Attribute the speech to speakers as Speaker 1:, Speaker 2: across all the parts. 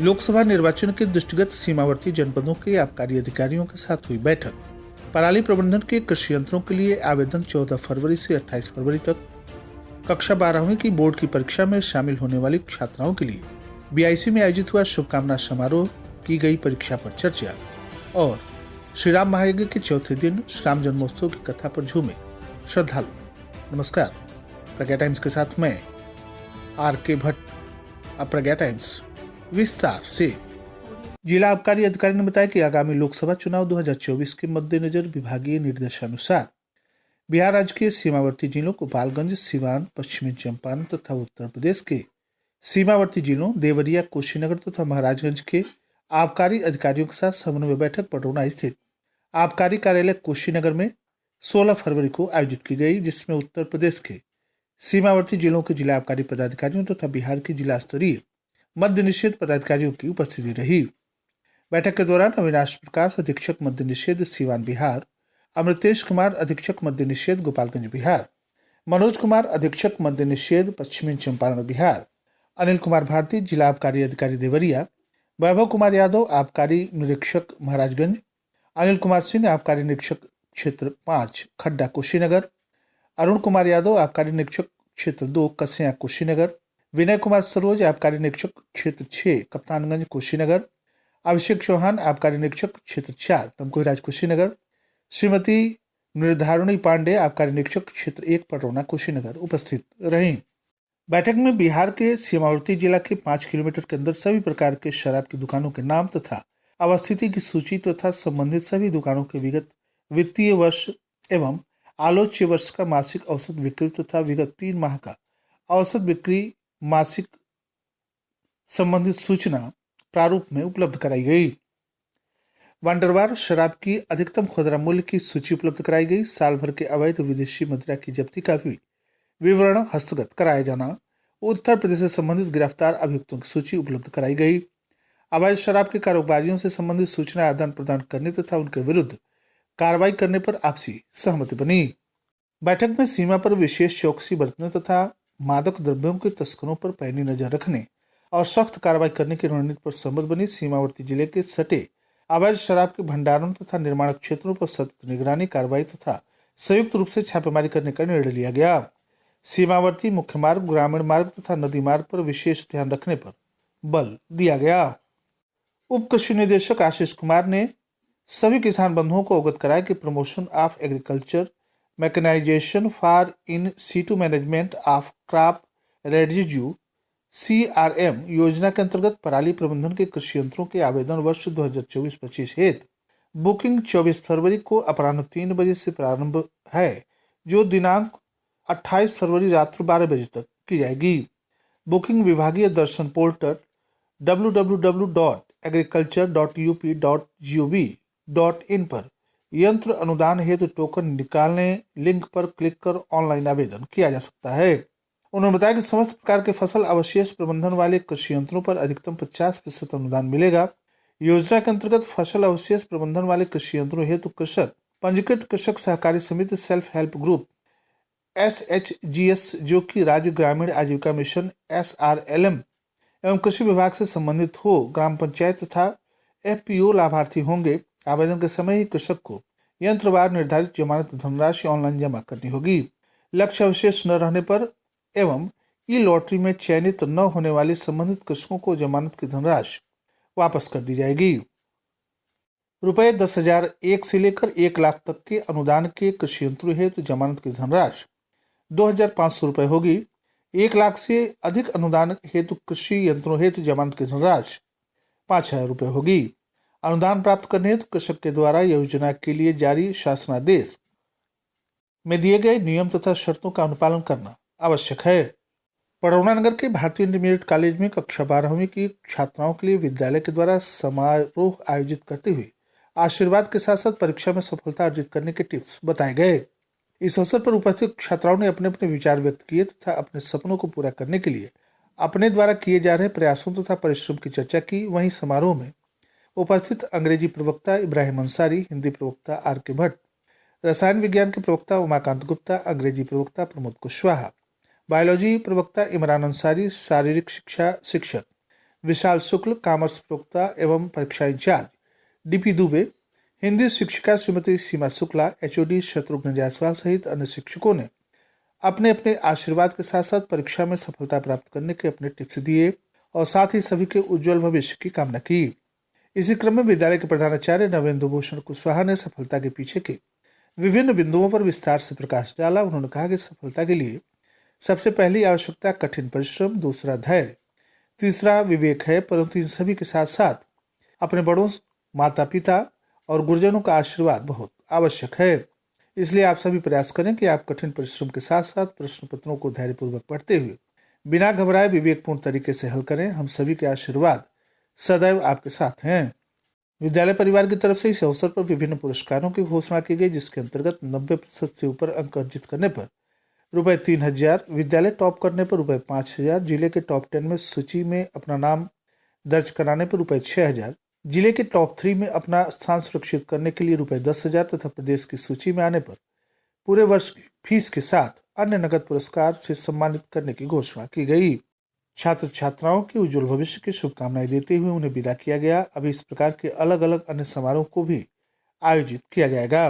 Speaker 1: लोकसभा निर्वाचन के दृष्टिगत सीमावर्ती जनपदों के आबकारी अधिकारियों के साथ हुई बैठक। पराली प्रबंधन के कृषि यंत्रों के लिए आवेदन 14 फरवरी से 28 फरवरी तक। कक्षा 12वीं की बोर्ड की परीक्षा में शामिल होने वाली छात्राओं के लिए बीआईसी में आयोजित हुआ शुभकामना समारोह, की गई परीक्षा पर चर्चा। और श्री राम महायज्ञ के चौथे दिन श्री राम जन्मोत्सव की कथा पर झूमे श्रद्धालु। नमस्कार, प्रज्ञा टाइम्स के साथ मैं आर.के. भट्ट। अब प्रज्ञा टाइम्स विस्तार से। जिला आबकारी अधिकारी ने बताया कि आगामी लोकसभा चुनाव 2024 के मद्देनजर विभागीय निर्देशानुसार बिहार राज्य के सीमावर्ती जिलों गोपालगंज, सिवान, पश्चिमी चंपारण तथा उत्तर प्रदेश के सीमावर्ती जिलों देवरिया, कुशीनगर तथा महाराजगंज के आबकारी अधिकारियों के साथ समन्वय बैठक पटौना स्थित आबकारी कार्यालय कुशीनगर में 16 फरवरी को आयोजित की गई, जिसमें उत्तर प्रदेश के सीमावर्ती जिलों के जिला आबकारी पदाधिकारियों तथा बिहार के जिला स्तरीय मद्य निषेध पदाधिकारियों की उपस्थिति रही। बैठक के दौरान अविनाश प्रकाश, अधीक्षक मद्य निषेध सिवान बिहार, अमृतेश कुमार, अधीक्षक मद्य निषेध गोपालगंज बिहार, मनोज कुमार, अधीक्षक मद्य निषेध पश्चिमी चंपारण बिहार, अनिल कुमार भारती, जिला आबकारी अधिकारी देवरिया, वैभव कुमार यादव, आबकारी निरीक्षक महाराजगंज, अनिल कुमार सिंह, आबकारी निरीक्षक क्षेत्र 5 खड्डा कुशीनगर, अरुण कुमार यादव, आबकारी निरीक्षक क्षेत्र 2 कसिया कुशीनगर, विनय कुमार सरोज, आबकारी निरीक्षक क्षेत्र 6 कप्तानगंज कुशीनगर, अभिषेक चौहान, आबकारी निरीक्षक क्षेत्र 4 तमकुहीराज कुशीनगर, श्रीमती निर्धारिणी पांडे, आबकारी निरीक्षक क्षेत्र 1 पटौना कुशीनगर उपस्थित रहीं। बैठक में बिहार के सीमावर्ती जिला के 5 किलोमीटर के अंदर सभी प्रकार के शराब की दुकानों के नाम तथा अवस्थिति की सूची तथा संबंधित सभी दुकानों के विगत वित्तीय वर्ष एवं आलोच्य वर्ष का मासिक औसत बिक्री तथा विगत 3 माह का औसत बिक्री मासिक संबंधित सूचना प्रारूप में उपलब्ध कराई गई। वंडरवार शराब की अधिकतम खुदरा मूल्य की सूची उपलब्ध कराई गई। साल भर के अवैध विदेशी मुद्रा की जब्ती का भी विवरण हस्तगत कराया जाना। उत्तर प्रदेश से संबंधित गिरफ्तार अभियुक्तों की सूची उपलब्ध कराई गई। अवैध शराब के कारोबारियों से संबंधित सूचना आदान प्रदान करने तथा उनके विरुद्ध कार्रवाई करने पर आपसी सहमति बनी। बैठक में सीमा पर विशेष चौकसी बरतने तथा मादक द्रव्यों के तस्करों पर पैनी नजर रखने और सख्त कार्रवाई करने की रणनीति पर सहमत बनी। सीमावर्ती जिले के सटे अवैध शराब के भंडारण तथा निर्माण क्षेत्रों पर सतत निगरानी, कार्रवाई तथा संयुक्त रूप से छापेमारी करने का निर्णय लिया गया। सीमावर्ती मुख्य मार्ग, ग्रामीण मार्ग तथा नदी मार्ग पर विशेष ध्यान रखने पर बल दिया गया। उप कृषि निदेशक आशीष कुमार ने सभी किसान बंधुओं को अवगत कराया कि promotion of agriculture mechanization for in situ management of crop रेडिज्यू CRM योजना के अंतर्गत पराली प्रबंधन के कृषि यंत्रों के आवेदन वर्ष 2024-25 हेतु बुकिंग 24 फरवरी को अपराह्न 3 बजे से प्रारंभ है, जो दिनांक 28 फरवरी रात्रि 12 बजे तक की जाएगी। बुकिंग विभागीय दर्शन पोर्टल www.agriculture.up.gov.in पर यंत्र अनुदान हेतु टोकन निकालने लिंक पर क्लिक कर ऑनलाइन आवेदन किया जा सकता है। उन्होंने बताया कि समस्त प्रकार के फसल अवशेष प्रबंधन वाले कृषि यंत्रों पर अधिकतम 50% अनुदान मिलेगा। योजना के अंतर्गत फसल अवशेष प्रबंधन वाले कृषि यंत्रों हेतु कृषक पंजीकृत कृषक सहकारी समिति, सेल्फ हेल्प ग्रुप SHGS, जो कि राज्य ग्रामीण आजीविका मिशन SRLM एवं कृषि विभाग से संबंधित हो, ग्राम पंचायत तथा FPO लाभार्थी होंगे। आवेदन के समय ही कृषक को यंत्रवार निर्धारित जमानत धनराशि ऑनलाइन जमा करनी होगी। लक्ष्य अवशेष न रहने पर एवं ई लॉटरी में चयनित न होने वाले संबंधित कृषकों को जमानत की धनराशि वापस कर दी जाएगी। रुपये 10,001 से लेकर 1 लाख तक के अनुदान के कृषि यंत्रों हेतु जमानत की धनराशि 2,500 रुपये होगी। 1 लाख से अधिक अनुदान हेतु कृषि यंत्रों हेतु जमानत की धनराशि 5,000 रुपये होगी। अनुदान प्राप्त करने हेतु कृषक के द्वारा योजना के लिए जारी शासनादेश में दिए गए नियम तथा शर्तों का अनुपालन करना आवश्यक है। पटौना नगर के भारतीय इंटरमीडिएट कॉलेज में कक्षा 12वीं की छात्राओं के लिए विद्यालय के द्वारा समारोह आयोजित करते हुए आशीर्वाद के साथ साथ परीक्षा में सफलता अर्जित करने के टिप्स बताए गए। इस अवसर पर उपस्थित छात्राओं ने अपने अपने विचार व्यक्त किए तथा अपने सपनों को पूरा करने के लिए अपने द्वारा किए जा रहे प्रयासों तथा परिश्रम की चर्चा की। वहीं समारोह में उपस्थित अंग्रेजी प्रवक्ता इब्राहिम अंसारी, हिंदी प्रवक्ता आर.के. भट्ट, रसायन विज्ञान के प्रवक्ता उमाकांत गुप्ता, अंग्रेजी प्रवक्ता प्रमोद कुशवाहा, बायोलॉजी प्रवक्ता इमरान अंसारी, शारीरिक शिक्षा शिक्षक विशाल शुक्ल कॉमर्स प्रवक्ता एवं परीक्षा इंचार्ज डीपी दुबे, हिंदी शिक्षिका श्रीमती सीमा शुक्ला, एचओडी शत्रुघ्न जायसवाल सहित अन्य शिक्षकों ने अपने अपने आशीर्वाद के साथ साथ परीक्षा में सफलता प्राप्त करने के अपने टिप्स दिए और साथ ही सभी के उज्जवल भविष्य की कामना की। इसी क्रम में विद्यालय के प्रधानाचार्य नवेंदु भूषण कुशवाहा ने सफलता के पीछे के विभिन्न बिंदुओं पर विस्तार से प्रकाश डाला। उन्होंने कहा कि सफलता के लिए सबसे पहली आवश्यकता कठिन परिश्रम, दूसरा धैर्य, तीसरा विवेक है, परंतु इन सभी के साथ साथ अपने बड़ों, माता पिता और गुरुजनों का आशीर्वाद बहुत आवश्यक है। इसलिए आप सभी प्रयास करें कि आप कठिन परिश्रम के साथ साथ प्रश्न पत्रों को धैर्यपूर्वक पढ़ते हुए बिना घबराए विवेकपूर्ण तरीके से हल करें। हम सभी के आशीर्वाद सदैव आपके साथ हैं। विद्यालय परिवार की तरफ से इस अवसर पर विभिन्न पुरस्कारों की घोषणा की गई, जिसके अंतर्गत 90% से ऊपर अंक अर्जित करने पर रुपए 3,000, विद्यालय टॉप करने पर रुपए 5,000, जिले के टॉप 10 में सूची में अपना नाम दर्ज कराने पर रुपए 6,000, जिले के टॉप 3 में अपना स्थान सुरक्षित करने के लिए रुपए 10,000 तथा प्रदेश की सूची में आने पर पूरे वर्ष की फीस के साथ अन्य नगद पुरस्कार से सम्मानित करने की घोषणा की गई। छात्र छात्राओं के उज्जवल भविष्य की शुभकामनाएं देते हुए उन्हें विदा किया गया। अभी इस प्रकार के अलग अलग अन्य समारोह को भी आयोजित किया जाएगा।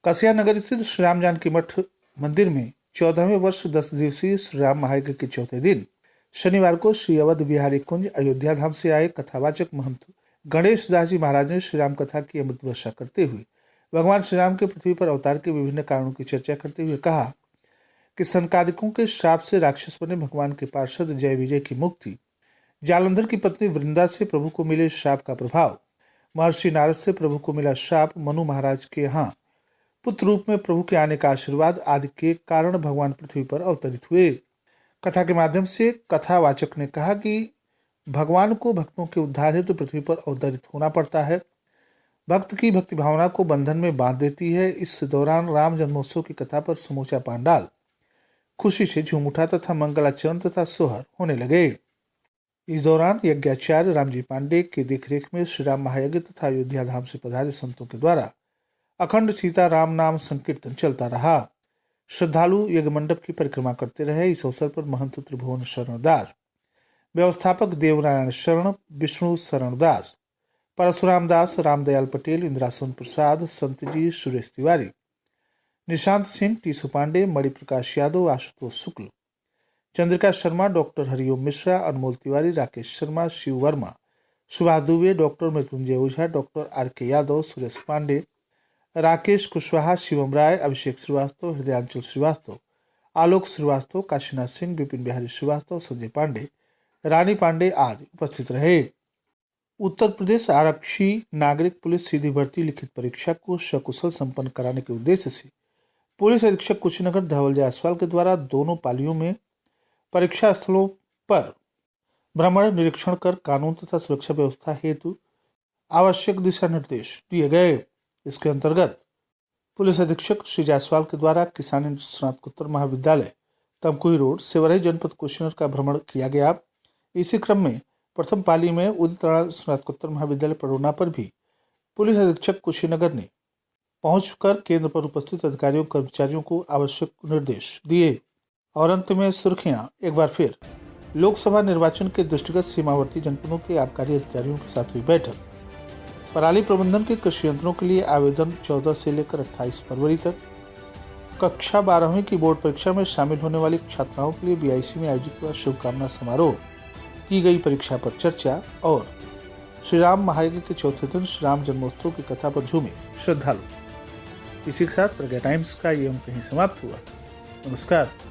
Speaker 1: कसिया नगर स्थित श्री राम जानकी मठ मंदिर में 14वें वर्ष 10 दिवसीय श्री राम महायज्ञ के चौथे दिन शनिवार को श्री अवध बिहारी कुंज अयोध्या धाम से आए कथावाचक महंत गणेश दास जी महाराज ने श्री राम कथा की अमृत वर्षा करते हुए भगवान श्री राम के पृथ्वी पर अवतार के विभिन्न कारणों की चर्चा करते हुए कहा कि सनकादिकों के श्राप से राक्षस बने भगवान के पार्षद जय विजय की मुक्ति, जालंधर की पत्नी वृंदा से प्रभु को मिले श्राप का प्रभाव, महर्षि नारद से प्रभु को मिला श्राप, मनु महाराज के यहाँ पुत्र रूप में प्रभु के आने का आशीर्वाद आदि के कारण भगवान पृथ्वी पर अवतरित हुए। कथा के माध्यम से कथावाचक ने कहा कि भगवान को भक्तों के उद्धार हेतु पृथ्वी पर अवतरित होना पड़ता है। भक्त की भक्ति भावना को बंधन में बांध देती है। इस दौरान राम जन्मोत्सव की कथा पर समूचा पांडाल खुशी से झूम उठा तथा मंगलाचरण तथा सोहर होने लगे। इस दौरान यज्ञाचार्य रामजी पांडे की देखरेख में श्री राम महायज्ञ तथा अयोध्या धाम से पधारे संतों के द्वारा अखंड सीता राम नाम संकीर्तन चलता रहा। श्रद्धालु यज्ञ मंडप की परिक्रमा करते रहे। इस अवसर पर महंत त्रिभुवन शरण दास, व्यवस्थापक देवनारायण शरण, विष्णु शरण दास, परशुराम दास, रामदयाल पटेल, इंद्रासन प्रसाद, संत जी, सुरेश तिवारी, निशांत सिंह, टीसू पांडे, मणिप्रकाश यादव, आशुतोष शुक्ल, चंद्रिका शर्मा, डॉक्टर हरिओम मिश्रा, अनमोल तिवारी, राकेश शर्मा, शिव वर्मा, सुभाष दुबे, डॉक्टर मृत्युंजय ओझा, डॉक्टर आर.के. यादव, सुरेश पांडे, राकेश कुशवाहा, शिवम राय, अभिषेक श्रीवास्तव, हृदयांचल श्रीवास्तव, आलोक श्रीवास्तव, काशीनाथ सिंह, विपिन बिहारी श्रीवास्तव, संजय पांडे, रानी पांडे आदि उपस्थित रहे। उत्तर प्रदेश आरक्षी नागरिक पुलिस सीधी भर्ती लिखित परीक्षा को सकुशल संपन्न कराने के उद्देश्य से पुलिस अधीक्षक कुशीनगर धवल जायसवाल के द्वारा दोनों पालियों में परीक्षा स्थलों पर भ्रमण निरीक्षण कर कानून तथा सुरक्षा व्यवस्था हेतु आवश्यक दिशा निर्देश दिए गए। इसके अंतर्गत पुलिस अधीक्षक श्री जायसवाल के द्वारा किसानी स्नातकोत्तर महाविद्यालय तमकुही रोड, सेवरही जनपद कुशीनगर का भ्रमण किया गया। इसी क्रम में प्रथम पाली में उदित राणा स्नातकोत्तर महाविद्यालय पडरौना पर भी पुलिस अधीक्षक कुशीनगर ने पहुंचकर केंद्र पर उपस्थित अधिकारियों कर्मचारियों को आवश्यक निर्देश दिए। और अंत में सुर्खियां एक बार फिर। लोकसभा निर्वाचन के दृष्टिगत सीमावर्ती जनपदों के आबकारी अधिकारियों के साथ हुई बैठक। पराली प्रबंधन के कृषि यंत्रों के लिए आवेदन 14 से लेकर 28 फरवरी तक। कक्षा 12वीं की बोर्ड परीक्षा में शामिल होने वाली छात्राओं के लिए बीआईसी में आयोजित हुआ शुभकामना समारोह। की गई परीक्षा पर चर्चा। और श्री राम महायज्ञ के चौथे दिन श्री राम जन्मोत्सव की कथा पर झूमे श्रद्धालु। इसी के साथ प्रज्ञा टाइम्स का ये अंक कहीं समाप्त हुआ। नमस्कार।